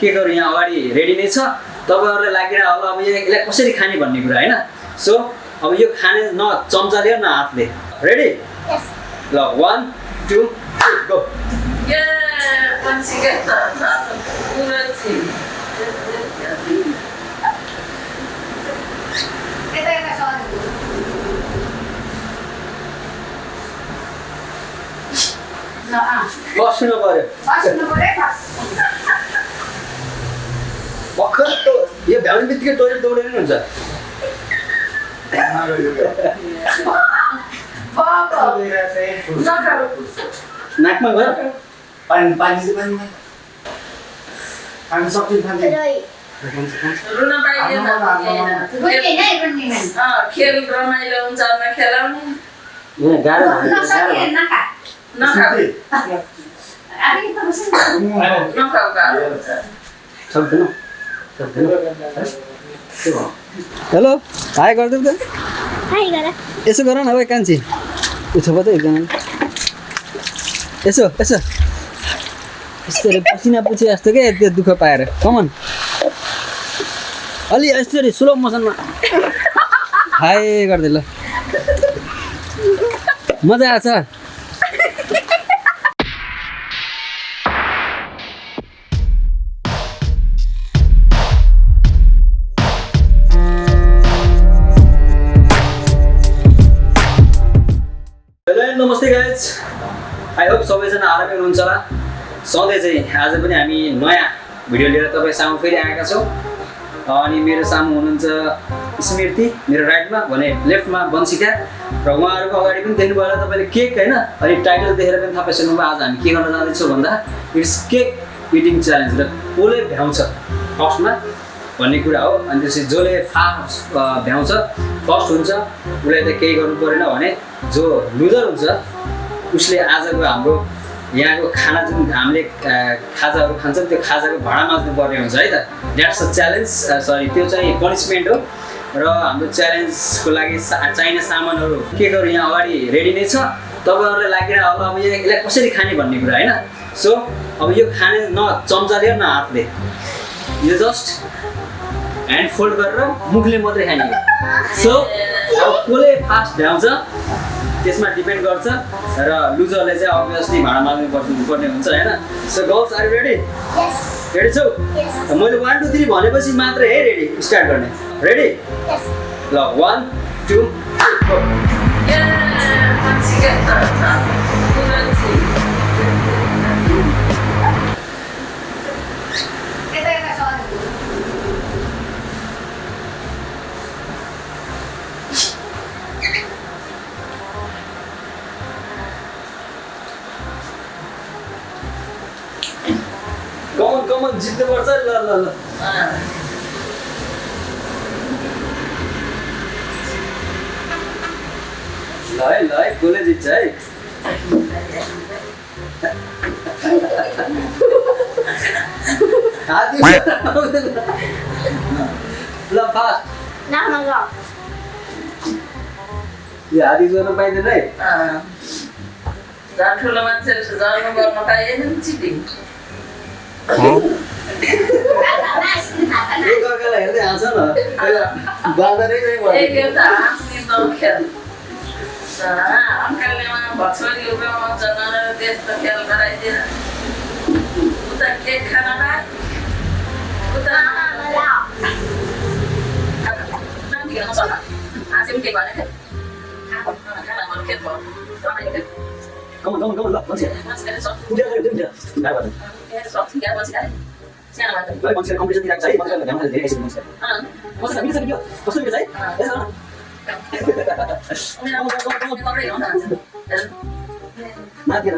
केकहरु यहाँ अगाडि रेडी नै छ तपाईहरुलाई लागिरा होला अब यसलाई कसरी खाने भन्ने कुरा हैन सो अब यो खाने न चम्चाले न हातले रेडी यस ल 1 2 3 गो Banshikha पूरा छी यता सर न बस्नु पर्यो भर्खर त यो भ्याउने बित्तिकै टोइलेट दौडेर नि हुन्छ नाकमा गयो पानी सक्छ खान्छ रुन पाइदैन खेल रमाइलो हुन्छ खेलाउने गाह्रो नखाऊ हेलो हाई गरिदेऊ त हाई गर यसो गर न अब कान्छी उछ त एकजना यसो यसो यसरी पसिना पुछे जस्तो के त्यो दुःख पाएर कमन अलि यसरी स्लो मोसनमा हाई गरिदिए ल मजा आछ नमस्ते गाइज आई होप सबैजना आरामै हुनुहुन्छ होला सधैँ चाहिँ आज पनि हामी नयाँ भिडियो लिएर तपाईँ सामु फेरि आएका छौँ अनि मेरो सामु हुनुहुन्छ स्मृति मेरो राइटमा भने लेफ्टमा बन्शिखा र उहाँहरूको अगाडि पनि देख्नुभयो होला तपाईँले केक होइन अनि टाइटल देखेर पनि थाहा पाइसक्नुभयो आज हामी के गर्न जाँदैछौँ भन्दा इट्स केक इटिङ च्यालेन्ज र कसले भ्याउँछ फर्स्टमा भन्ने कुरा हो अनि त्यसपछि जसले फास्ट भ्याउँछ फर्स्ट हुन्छ उसलाई त केही गर्नु परेन भने जो लुजर हुन्छ उसले आजको हाम्रो यहाँको खाना जुन हामीले खाजाहरू खान्छौँ त्यो खाजाको भाडा माझ्नु पर्ने हुन्छ है त द्याट्स अ च्यालेन्ज सरी त्यो चाहिँ पनिसमेन्ट हो र हाम्रो च्यालेन्जको लागि चाहिने सामानहरू केकहरू यहाँ अगाडि रेडी नै छ तपाईँहरूलाई लागिरा होला अब यसलाई कसरी खाने भन्ने कुरा होइन सो अब यो खाने न चम्चाले न हातले यो जस्ट ह्यान्ड फोल्ड गरेर मुखले मात्रै खाने सो अब कसले फास्ट भ्याउँछ त्यसमा डिपेन्ड गर्छ र लुजरले चाहिँ अभियसली भाडा माग्नु पर्ने हुन्छ हैन so girls are ready yes ready छौ मैले 1 2 3 भनेपछि मात्रै है रेडी स्टार्ट गर्ने रेडी यस ल 1 2 3 गो Banshikha पूरा छी यता सर कमन जित्नु पर्छ ल ल ल ल है कसले जित्छ है हाती ल फास्ट नाम ल यो हाती जोड्न पाइँदैन है झन् ठुलो मान्छेले जन्म गर्न पाइएन नि चिटिङ एकअर्कालाई हेर्दै हाँस न बाँदरै चाहिँ भयो एउटा हाँस्ने त खेल अङ्कलले भछोरी उब्राउँछ न त्यस्तो खेल गराइदिएर उता केक खान उता हाँस्यौँ के भने खेल भयो कमन ल भन्छ उड्या गयो त्यो गाह्रो मान्छेले कम्पिटिसन दिइरहेको छ है मान्छेलाई भ्याउन धेरै आइसक्यो मान्छे मिल्छ नि यो कस्तो मिल्छ है यसो नाति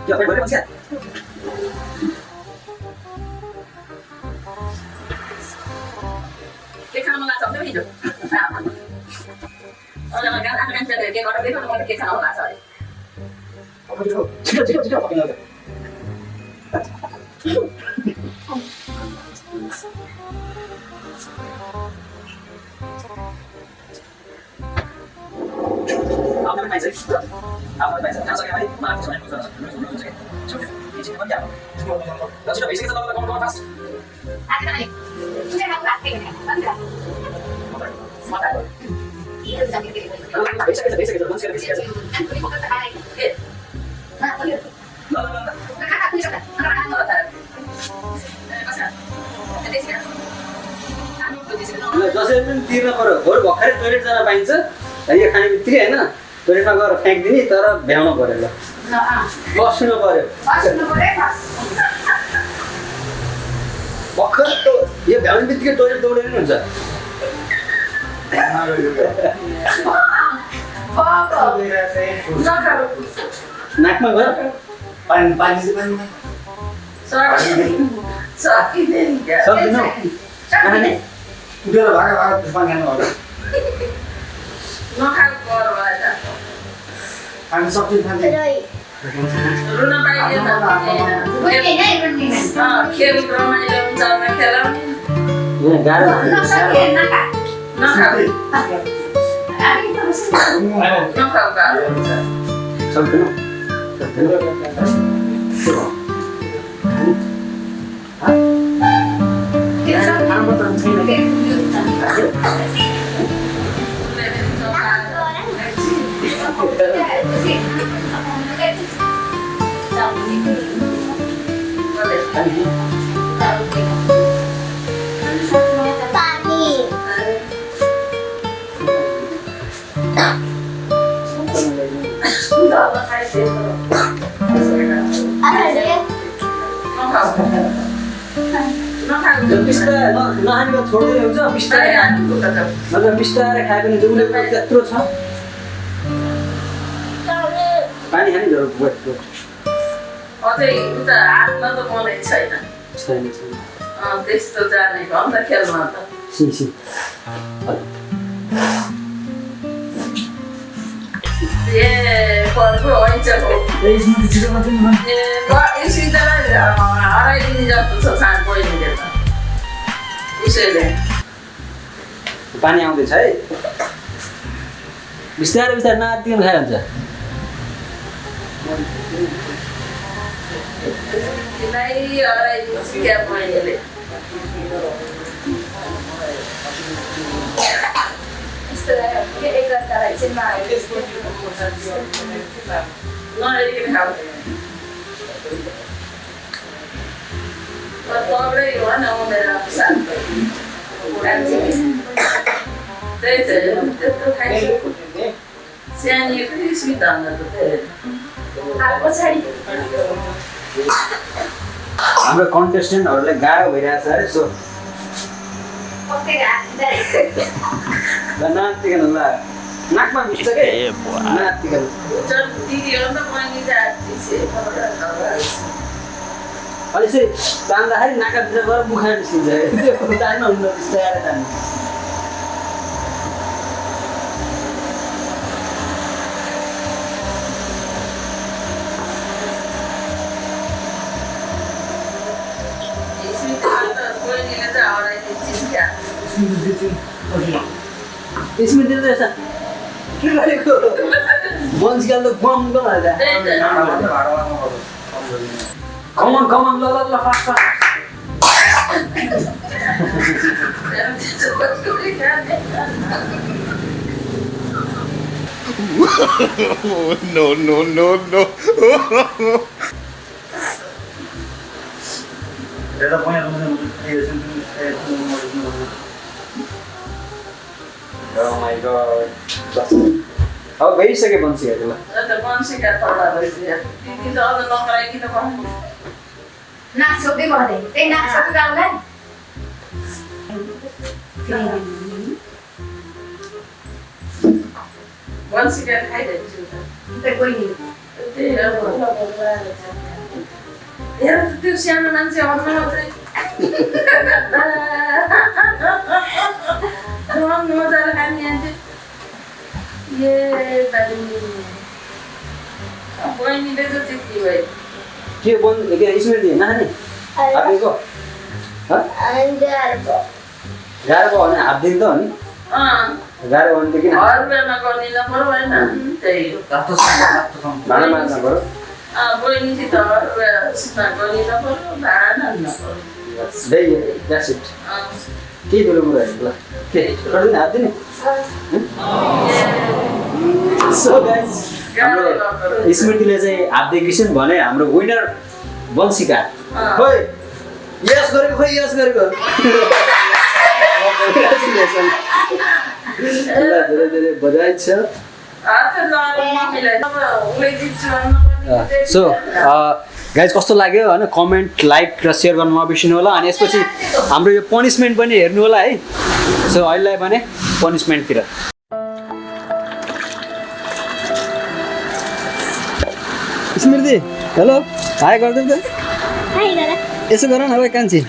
Yo, boleh masih. Kita malah sampai hidup. Orang kan akan jadi dia orang dia mau kita malah sampai. Apa itu? Cik. आपने पाइन्छ आपने पाइन्छ थाहा छ क्या भाइ म आफै भन्छु एकछिन पनि जाऊ ल छिटो भइसकेछ ल कम फास्ट आके त तुझे नाम राख के बंद कर ये जाके के भइसकेछ भन्छ भइसकेछ पूरी फोकस लगा रही है हां तो ये ल खा पूरी सकता खाना होता है बस त्यसै ल जसरी पनि तिर्न पर्यो भोर भर्खरै टोइलेट जान पाइन्छ यो खाने बित्तिकै हैन टोइलेटमा गएर फ्याँक्दिने तर भ्याउनु पर्यो ल बस्नु पर्यो बस्नु पर्यो भर्खर यो भ्याउने बित्तिकै टोइलेट दौडेर नि हुन्छ नाकमा गयो पानी सक्दिनौ खाने उडेर भागा पानी खानु खानु सक्छु खान्थे रुन पाइयो खेल रमाइलो हुन्छ खेलाउने यहाँ गाह्रो नसके नका नखाऊ गाह्रो हुन्छ सक्दैनौ बिस्तारै नखानेको छोड्दै हुन्छ बिस्तारै मतलब बिस्तारै खायो भने उसले त्यत्रो छ पानी खाने जरुर भयो अझै उता हातमा त मनै छैन छैन त्यस्तो जानेको अन्त खेलमा त सी ए पर्को हैचको हराइदिने जस्तो छ सानो बहिनीले त उसैले पानी आउँदैछ है बिस्तारै बिस्तारै नातिकन खायो हुन्छ हराइदिन्छ क्या बहिनीले नहेरिकन खाऊ पक्रै हो न मेरो साथ त्यही त त्यस्तो खाइसक्यो सानीको स्मित हुन त हाम्रो कन्टेस्टेन्टहरूलाई गाह्रो भइरहेछ है सो नातिकन ल नाकमा भिज्छ के नातिकन दिदी हो नि त बहिनी जाति अलि चाहिँ तान्दाखेरि नाका भित्र गएर मुखा निस्किन्छ तान्नु हुन्न बिस्तारै तान्नु स्मृति त यस्ता के गरेको बन्सिकाल त बम गयो कमन ल fast No. Era põe a luz Oh my god. अब भइसक्यो बन्सिका ल Banshikha थोडा भइसक्यो दिदी त अझ नखराइकन भन्नु नाक सोध्दै भन्दै त्यही नाक सोध्दै गाउँला Banshikha खाइरहेछु त त्यही बहिनी त्यही हो हेर त्यो सानो मान्छे आउनु मात्रै मजाले खाने आन्टी ये बहिनीले त त्यति भयो के बन के स्मृति नखाने हातको गाह्रो भयो भने हात दिन त हो नि गाह्रो भयो भने त किन हर बेला गरिदिन पर्यो होइन त्यही हो भाँडा माझ्न पर्यो बहिनीसित हर बेला गरिदिन पर्यो भाँडा हाल्न पर्यो द्याट्स इट केही ठुलो कुरा होइन ल के गरिदिने हात दिने सो गाइज हाम्रो स्मृतिले चाहिँ हात दिएकी छिन् भने हाम्रो विनर वंशिका खोइ यस गरेको खोइ यस गरेको धेरै धेरै बधाई छ सो गाइज कस्तो लाग्यो होइन कमेन्ट लाइक र सेयर गर्नु नबिर्सिनु होला अनि यसपछि हाम्रो यो पनिसमेन्ट पनि हेर्नु होला है सो अहिलेलाई भने पनिसमेन्टतिर स्मृति हेलो हाई गरिदिउँ त यसो गर न भाइ कान्छी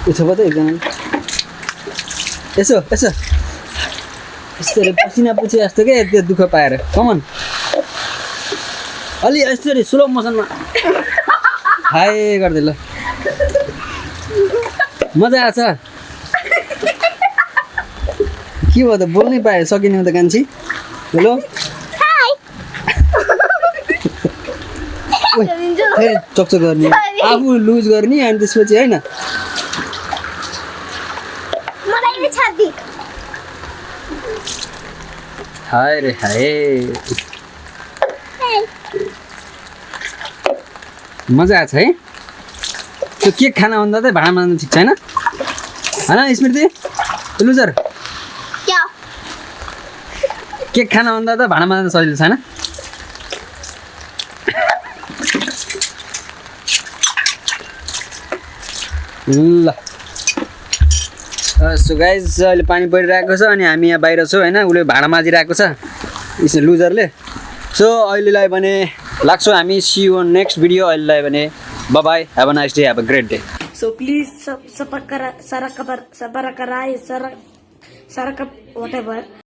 उसो भयो त एकजना यसो यसो यस्तरी पसिना पुछे जस्तो क्या त्यो दुःख पाएर कमन अलि यसरी स्लो मोसनमा हाई गरिदिए ल मजा आछ के भयो त बोल्नै पाएँ सकिने त कान्छी हेलो फेरि चकचक गर्ने आफू लुज गर्ने अनि त्यसपछि होइन हाय रे हाय मजा आछ है त्यो केक खाना भन्दा चाहिँ भाँडा माझ्नु ठिक छैन होइन स्मृति लुजर केक खाना भन्दा त भाँडा माझ्नु सजिलो छैन ल सो गाइज अहिले पानी परिरहेको छ अनि हामी यहाँ बाहिर छौँ होइन उसले भाँडा माझिरहेको छ यसो लुजरले सो अहिलेलाई भने लाग्छौँ हामी see you on next video अहिलेलाई भने bye bye have a nice day have a great day so please सबरा कराए सरक whatever